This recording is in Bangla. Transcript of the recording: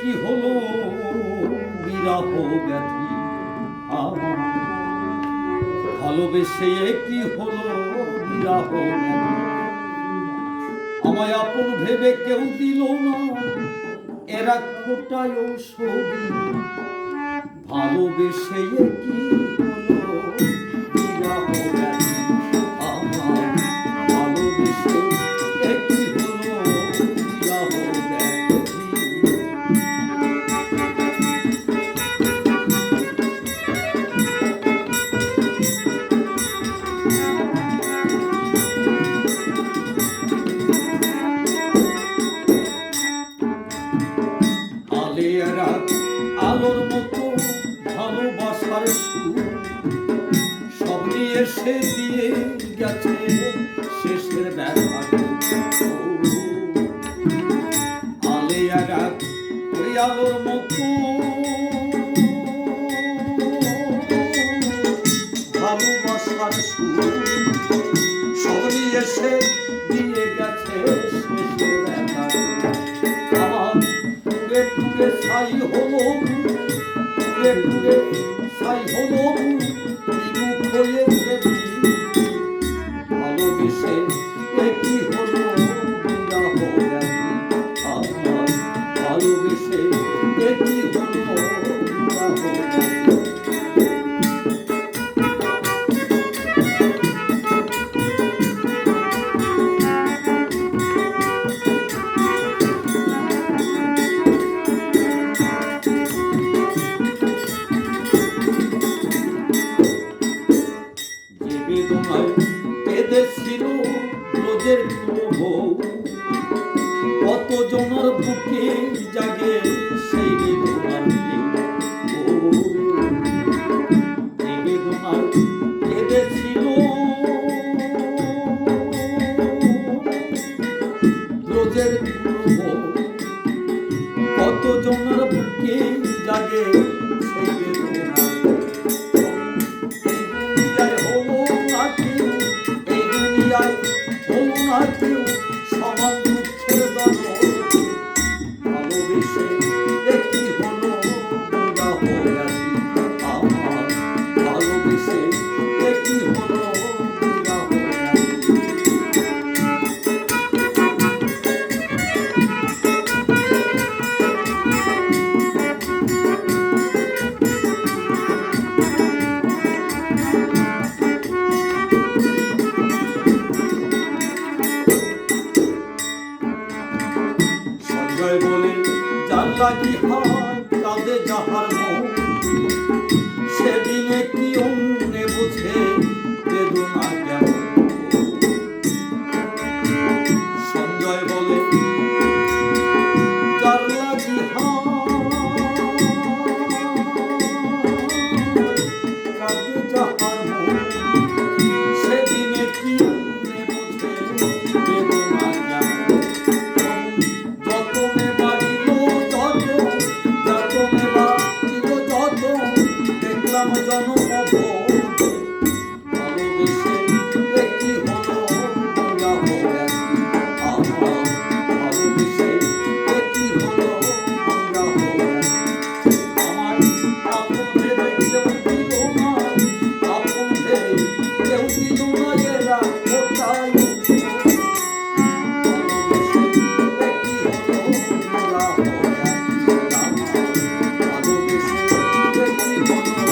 কি হলো বিরহ ব্যাধি আমার, ভালোবেসে কি হলো বিরহ ব্যাধি, আমায় আপন ভেবে কেউ দিল না এরা খোটায় ঔষধি, ভালোবেসে কি হলো বিরহ ব্যাধি আমার, ভালোবেসে কি হলো বিরহ ব্যাধি। আলোর মতো ভালোবাসার সুর সব নিয়ে সে দিয়ে গেছে শেষের ব্যথা, আলে ওই আলোর মতো ভালোবাসার সুর সব নিয়ে সে দিয়ে গেছে শেষের ব্যথা, আমার পুরে পুরে ছাই হলো, পুরে পুরে ছাই হলো বিমুখ হয়েছে, ভালোবেসে কি হলো বিরহ ব্যাধি আমার, ভালোবেসে কি হলো বিরহ ব্যাধি। ছিল রোজের বউ, কত জনের বুকে জাগে সেই বেদনার বেদনার কেঁদেছিল রোজের বউ, কত জনের বুকে জাগে সেই বেদনার, সমান দুঃখের দল, ভালোবেসে কি হলো বিরহ ব্যাধি আমার, ভালোবেসে কি হলো বিরহ ব্যাধি। বলে যার লাগি হয় কাঁদে যাহার মন, সেদিনে কি অন্যে বুঝে বেদনা কেমন, সঞ্জয় বলে যার লাগি কাঁদে যাহার মন, সেদিনে কি অন্যে বুঝে বেদনা কেমন, দেখলাম জনম ভালোবেসে কি হলো বিরহ ব্যাধি আমার, ভালোবেসে কি হলো বিরহ ব্যাধি, আমার আপন ভেবে কেউ দিল না, আপন ভেবে কেউ দিল না এরা কোথায়, ভালোবেসে কি হলো বিরহ ব্যাধি আমার, ভালোবেসে কি হলো